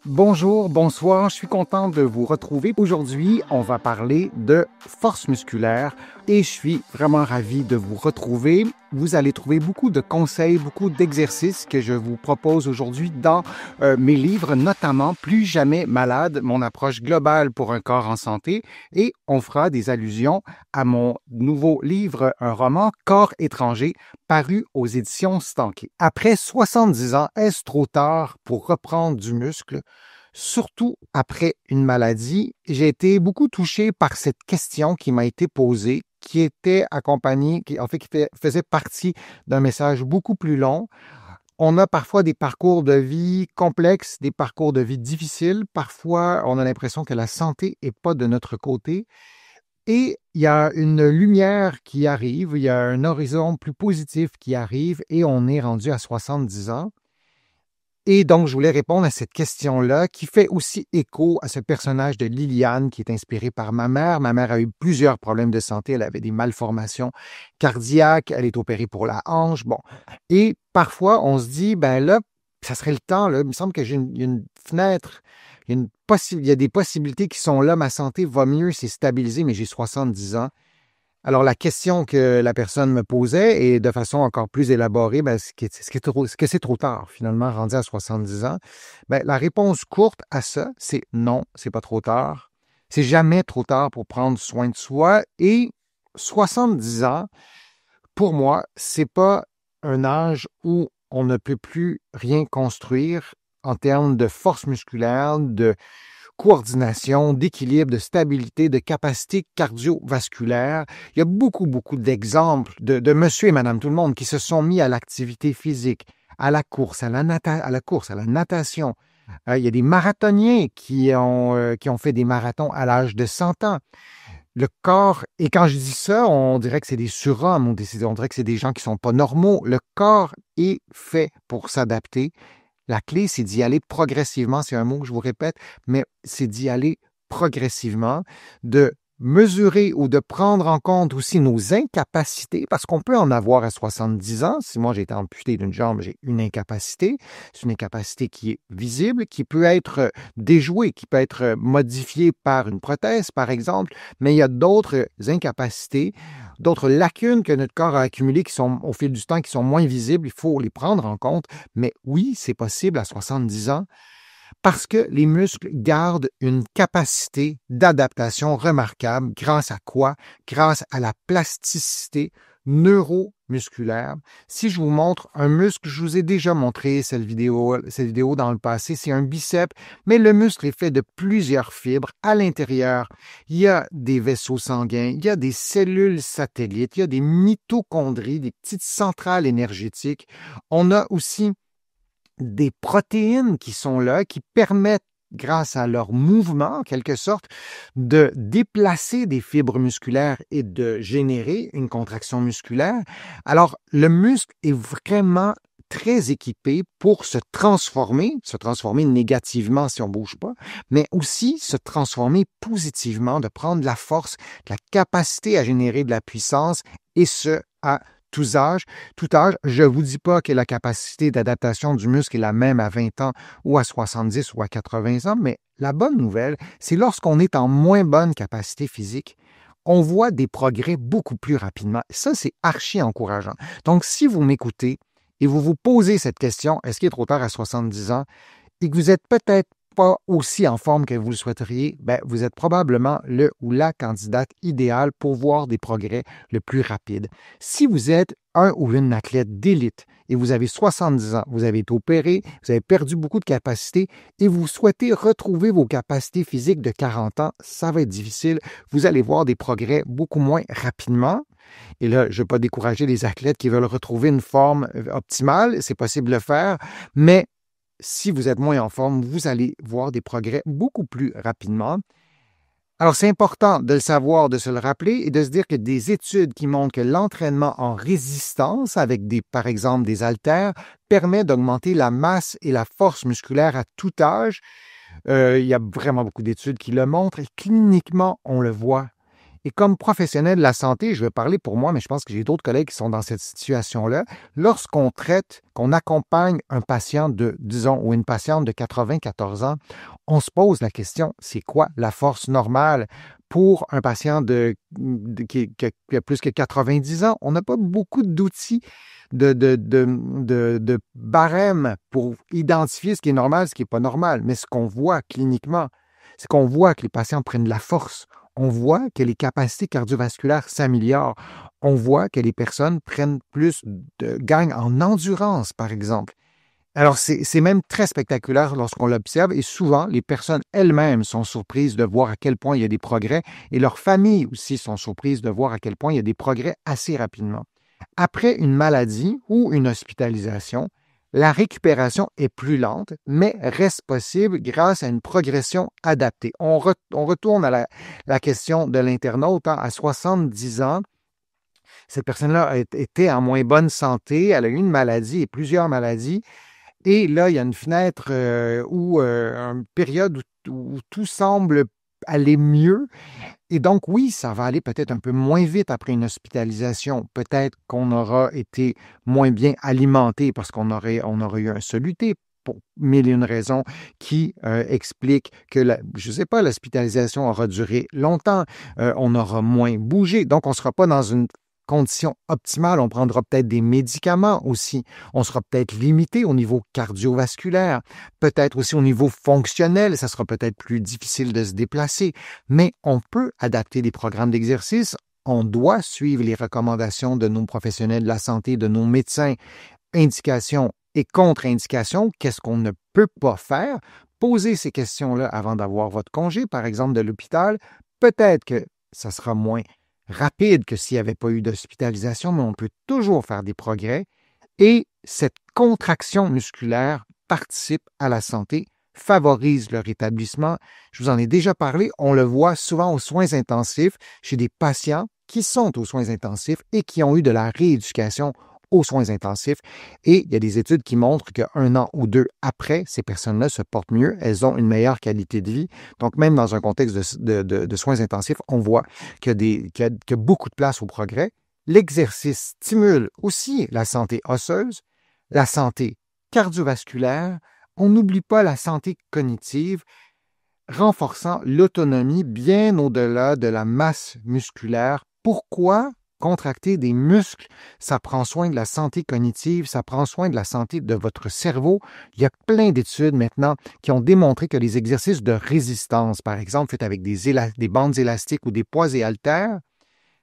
Bonjour, bonsoir, je suis content de vous retrouver. Aujourd'hui, on va parler de force musculaire et je suis vraiment ravi de vous retrouver. Vous allez trouver beaucoup de conseils, beaucoup d'exercices que je vous propose aujourd'hui dans mes livres, notamment Plus jamais malade, mon approche globale pour un corps en santé, et on fera des allusions à mon nouveau livre, un roman, Corps étranger, paru aux éditions Stanké. Après 70 ans, est-ce trop tard pour reprendre du muscle? Surtout après une maladie, j'ai été beaucoup touché par cette question qui m'a été posée, qui était accompagnée, qui faisait partie d'un message beaucoup plus long. On a parfois des parcours de vie complexes, des parcours de vie difficiles. Parfois, on a l'impression que la santé n'est pas de notre côté. Et il y a une lumière qui arrive, il y a un horizon plus positif qui arrive et on est rendu à 70 ans. Et donc, je voulais répondre à cette question-là qui fait aussi écho à ce personnage de Liliane qui est inspiré par ma mère. Ma mère a eu plusieurs problèmes de santé. Elle avait des malformations cardiaques. Elle est opérée pour la hanche. Bon. Et parfois, on se dit, ben là, ça serait le temps, là. Il me semble que j'ai une fenêtre. Il y a des possibilités qui sont là. Ma santé va mieux, c'est stabilisé, mais j'ai 70 ans. Alors, la question que la personne me posait, et de façon encore plus élaborée, ben, est-ce que c'est trop tard, finalement, rendu à 70 ans? Ben, la réponse courte à ça, c'est non, c'est pas trop tard. C'est jamais trop tard pour prendre soin de soi. Et 70 ans, pour moi, c'est pas un âge où on ne peut plus rien construire en termes de force musculaire, de coordination, d'équilibre, de stabilité, de capacité cardiovasculaire. Il y a beaucoup d'exemples de monsieur et madame tout le monde qui se sont mis à l'activité physique, à la course, à la natation. Il y a des marathoniens qui ont fait des marathons à l'âge de 100 ans. Le corps, et quand je dis ça, on dirait que c'est des surhommes, on dirait que c'est des gens qui sont pas normaux. Le corps est fait pour s'adapter. La clé, c'est d'y aller progressivement. C'est un mot que je vous répète, mais c'est d'y aller progressivement, de mesurer ou de prendre en compte aussi nos incapacités, parce qu'on peut en avoir à 70 ans. Si moi j'ai été amputé d'une jambe, j'ai une incapacité. C'est une incapacité qui est visible, qui peut être déjouée, qui peut être modifiée par une prothèse, par exemple, mais il y a d'autres incapacités, d'autres lacunes que notre corps a accumulées qui sont au fil du temps, qui sont moins visibles. Il faut les prendre en compte. Mais oui, c'est possible à 70 ans parce que les muscles gardent une capacité d'adaptation remarquable. Grâce à quoi? Grâce à la plasticité neuromusculaire. Si je vous montre un muscle, je vous ai déjà montré cette vidéo dans le passé, c'est un biceps, mais le muscle est fait de plusieurs fibres à l'intérieur. Il y a des vaisseaux sanguins, il y a des cellules satellites, il y a des mitochondries, des petites centrales énergétiques. On a aussi des protéines qui sont là, qui permettent, grâce à leur mouvement, en quelque sorte, de déplacer des fibres musculaires et de générer une contraction musculaire. Alors, le muscle est vraiment très équipé pour se transformer négativement si on ne bouge pas, mais aussi se transformer positivement, de prendre de la force, de la capacité à générer de la puissance, et ce, à tout âge. Je ne vous dis pas que la capacité d'adaptation du muscle est la même à 20 ans ou à 70 ou à 80 ans, mais la bonne nouvelle, c'est lorsqu'on est en moins bonne capacité physique, on voit des progrès beaucoup plus rapidement. Ça, c'est archi encourageant. Donc, si vous m'écoutez et vous vous posez cette question, est-ce qu'il est trop tard à 70 ans, et que vous êtes peut-être pas aussi en forme que vous le souhaiteriez, ben, vous êtes probablement le ou la candidate idéale pour voir des progrès le plus rapides. Si vous êtes un ou une athlète d'élite et vous avez 70 ans, vous avez été opéré, vous avez perdu beaucoup de capacités et vous souhaitez retrouver vos capacités physiques de 40 ans, ça va être difficile. Vous allez voir des progrès beaucoup moins rapidement. Et là, je ne veux pas décourager les athlètes qui veulent retrouver une forme optimale, c'est possible de le faire, mais si vous êtes moins en forme, vous allez voir des progrès beaucoup plus rapidement. Alors, c'est important de le savoir, de se le rappeler et de se dire que des études qui montrent que l'entraînement en résistance avec par exemple, des haltères permet d'augmenter la masse et la force musculaire à tout âge. Il y a vraiment beaucoup d'études qui le montrent et cliniquement, on le voit. Et comme professionnel de la santé, je vais parler pour moi, mais je pense que j'ai d'autres collègues qui sont dans cette situation-là. Lorsqu'on traite, qu'on accompagne un patient de, disons, ou une patiente de 94 ans, on se pose la question, c'est quoi la force normale pour un patient qui a plus que 90 ans? On n'a pas beaucoup d'outils de barème pour identifier ce qui est normal, ce qui n'est pas normal. Mais ce qu'on voit cliniquement, c'est qu'on voit que les patients prennent de la force. On voit que les capacités cardiovasculaires s'améliorent. On voit que les personnes gagnent en endurance, par exemple. Alors, c'est même très spectaculaire lorsqu'on l'observe et souvent, les personnes elles-mêmes sont surprises de voir à quel point il y a des progrès et leurs familles aussi sont surprises de voir à quel point il y a des progrès assez rapidement. Après une maladie ou une hospitalisation, la récupération est plus lente, mais reste possible grâce à une progression adaptée. On retourne à la question de l'internaute. À 70 ans, cette personne-là était en moins bonne santé, elle a eu une maladie et plusieurs maladies. Et là, il y a une fenêtre une période où tout semble aller mieux. Et donc, oui, ça va aller peut-être un peu moins vite après une hospitalisation. Peut-être qu'on aura été moins bien alimenté parce on aurait eu un soluté pour mille et une raisons qui expliquent que, je ne sais pas, l'hospitalisation aura duré longtemps, on aura moins bougé. Donc, on ne sera pas dans une condition optimale. On prendra peut-être des médicaments aussi. On sera peut-être limité au niveau cardiovasculaire, peut-être aussi au niveau fonctionnel. Ça sera peut-être plus difficile de se déplacer, mais on peut adapter les programmes d'exercice. On doit suivre les recommandations de nos professionnels de la santé, de nos médecins, indications et contre-indications. Qu'est-ce qu'on ne peut pas faire? Posez ces questions-là avant d'avoir votre congé, par exemple, de l'hôpital. Peut-être que ça sera moins rapide que s'il n'y avait pas eu d'hospitalisation, mais on peut toujours faire des progrès. Et cette contraction musculaire participe à la santé, favorise le rétablissement. Je vous en ai déjà parlé, on le voit souvent aux soins intensifs chez des patients qui sont aux soins intensifs et qui ont eu de la rééducation aux soins intensifs. Et il y a des études qui montrent qu'un an ou deux après, ces personnes-là se portent mieux, elles ont une meilleure qualité de vie. Donc, même dans un contexte de soins intensifs, on voit qu'il y a beaucoup de place au progrès. L'exercice stimule aussi la santé osseuse, la santé cardiovasculaire. On n'oublie pas la santé cognitive, renforçant l'autonomie bien au-delà de la masse musculaire. Pourquoi? Contracter des muscles, ça prend soin de la santé cognitive, ça prend soin de la santé de votre cerveau. Il y a plein d'études maintenant qui ont démontré que les exercices de résistance, par exemple, faits avec des bandes élastiques ou des poids et haltères,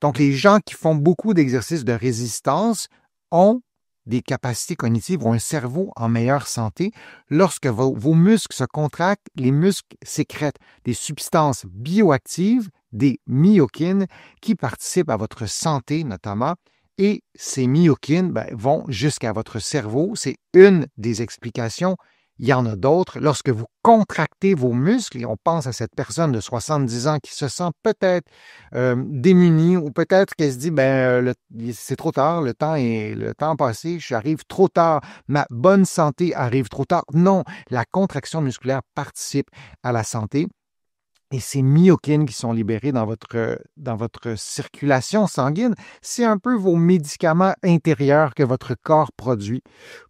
donc les gens qui font beaucoup d'exercices de résistance ont des capacités cognitives ou un cerveau en meilleure santé. Lorsque vos muscles se contractent, les muscles sécrètent des substances bioactives, des myokines, qui participent à votre santé notamment. Et ces myokines vont jusqu'à votre cerveau. C'est une des explications. Il y en a d'autres. Lorsque vous contractez vos muscles, et on pense à cette personne de 70 ans qui se sent peut-être démunie ou peut-être qu'elle se dit c'est trop tard, le temps passé, j'arrive trop tard, ma bonne santé arrive trop tard. Non, la contraction musculaire participe à la santé. Et ces myokines qui sont libérées dans votre circulation sanguine, c'est un peu vos médicaments intérieurs que votre corps produit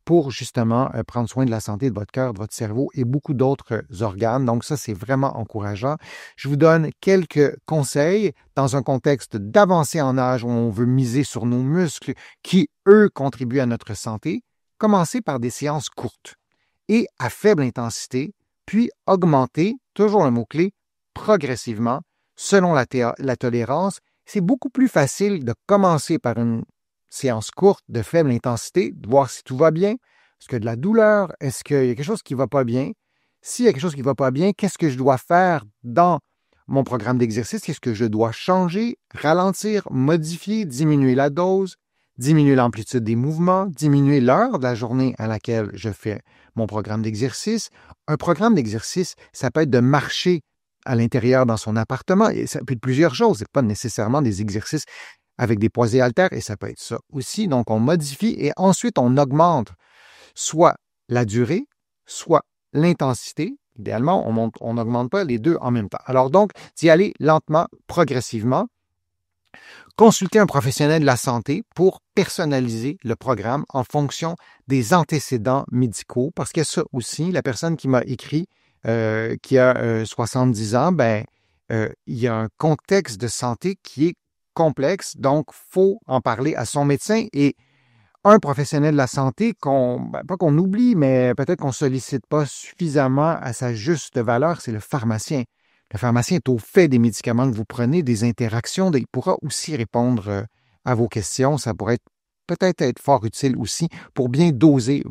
pour justement prendre soin de la santé de votre cœur, de votre cerveau et beaucoup d'autres organes. Donc ça, c'est vraiment encourageant. Je vous donne quelques conseils dans un contexte d'avancée en âge où on veut miser sur nos muscles qui, eux, contribuent à notre santé. Commencez par des séances courtes et à faible intensité, puis augmenter, toujours le mot-clé, progressivement, selon la tolérance. C'est beaucoup plus facile de commencer par une séance courte de faible intensité, de voir si tout va bien. Est-ce qu'il y a de la douleur? Est-ce qu'il y a quelque chose qui ne va pas bien? S'il y a quelque chose qui ne va pas bien, qu'est-ce que je dois faire dans mon programme d'exercice? Qu'est-ce que je dois changer, ralentir, modifier, diminuer la dose, diminuer l'amplitude des mouvements, diminuer l'heure de la journée à laquelle je fais mon programme d'exercice? Un programme d'exercice, ça peut être de marcher à l'intérieur dans son appartement. Et ça peut être plusieurs choses. Ce n'est pas nécessairement des exercices avec des poids et haltères, et ça peut être ça aussi. Donc, on modifie et ensuite, on augmente soit la durée, soit l'intensité. Idéalement, on n'augmente pas les deux en même temps. Alors donc, d'y aller lentement, progressivement. Consultez un professionnel de la santé pour personnaliser le programme en fonction des antécédents médicaux, parce qu'il y a ça aussi, la personne qui m'a écrit, qui a 70 ans, il y a un contexte de santé qui est complexe, donc il faut en parler à son médecin et un professionnel de la santé pas qu'on oublie, mais peut-être qu'on ne sollicite pas suffisamment à sa juste valeur, c'est le pharmacien. Le pharmacien est au fait des médicaments que vous prenez, des interactions, il pourra aussi répondre à vos questions. Ça pourrait peut-être être fort utile aussi pour bien doser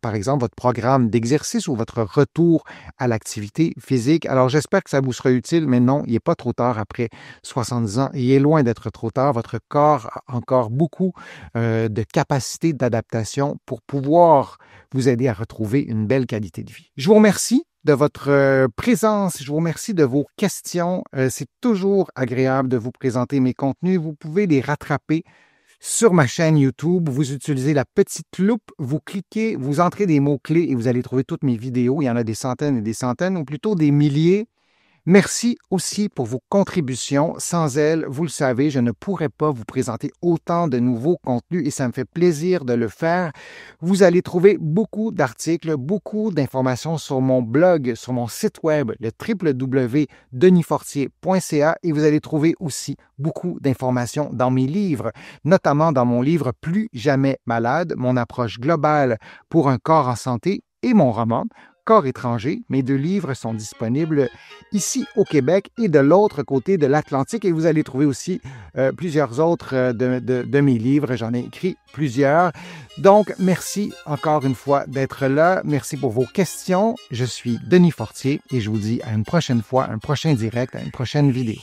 par exemple, votre programme d'exercice ou votre retour à l'activité physique. Alors, j'espère que ça vous sera utile, mais non, il n'est pas trop tard après 70 ans. Il est loin d'être trop tard. Votre corps a encore beaucoup de capacité d'adaptation pour pouvoir vous aider à retrouver une belle qualité de vie. Je vous remercie de votre présence. Je vous remercie de vos questions. C'est toujours agréable de vous présenter mes contenus. Vous pouvez les rattraper sur ma chaîne YouTube. Vous utilisez la petite loupe, vous cliquez, vous entrez des mots-clés et vous allez trouver toutes mes vidéos. Il y en a des centaines et des centaines, ou plutôt des milliers. Merci aussi pour vos contributions. Sans elles, vous le savez, je ne pourrais pas vous présenter autant de nouveaux contenus et ça me fait plaisir de le faire. Vous allez trouver beaucoup d'articles, beaucoup d'informations sur mon blog, sur mon site web, le www.denisfortier.ca et vous allez trouver aussi beaucoup d'informations dans mes livres, notamment dans mon livre Plus jamais malade, mon approche globale pour un corps en santé et mon roman Corps étranger. Mes 2 livres sont disponibles ici au Québec et de l'autre côté de l'Atlantique. Et vous allez trouver aussi plusieurs autres de mes livres. J'en ai écrit plusieurs. Donc, merci encore une fois d'être là. Merci pour vos questions. Je suis Denis Fortier et je vous dis à une prochaine fois, à un prochain direct, à une prochaine vidéo.